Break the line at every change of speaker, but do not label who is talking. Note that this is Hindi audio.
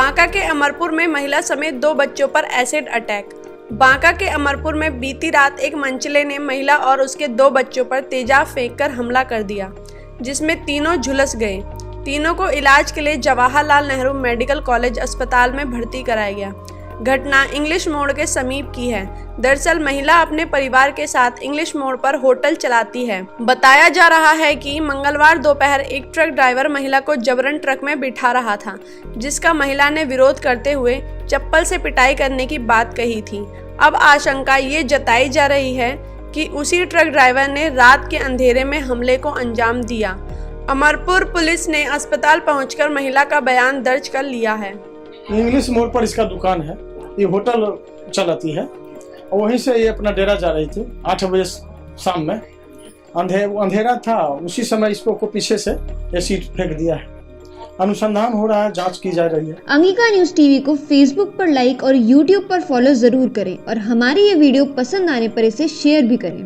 बांका के अमरपुर में महिला समेत 2 बच्चों पर एसिड अटैक। बांका के अमरपुर में बीती रात एक मंचले ने महिला और उसके 2 बच्चों पर तेजाब फेंककर हमला कर दिया, जिसमें तीनों झुलस गए। तीनों को इलाज के लिए जवाहरलाल नेहरू मेडिकल कॉलेज अस्पताल में भर्ती कराया गया। घटना इंग्लिश मोड़ के समीप की है। दरअसल महिला अपने परिवार के साथ इंग्लिश मोड़ पर होटल चलाती है। बताया जा रहा है कि मंगलवार दोपहर एक ट्रक ड्राइवर महिला को जबरन ट्रक में बिठा रहा था, जिसका महिला ने विरोध करते हुए चप्पल से पिटाई करने की बात कही थी। अब आशंका ये जताई जा रही है कि उसी ट्रक ड्राइवर ने रात के अंधेरे में हमले को अंजाम दिया। अमरपुर पुलिस ने अस्पताल पहुंचकर महिला का बयान दर्ज कर लिया है।
इंग्लिश मोड़ पर इसका दुकान है, ये होटल चलाती है और वहीं से ये अपना डेरा जा रही थी 8 बजे शाम में। अंधेरा था, उसी समय इसको पीछे से एसिड फेंक दिया है। अनुसंधान हो रहा है, जांच की जा रही है।
अंगिका न्यूज टीवी को फेसबुक पर लाइक और यूट्यूब पर फॉलो जरूर करें और हमारी ये वीडियो पसंद आने पर इसे शेयर भी करें।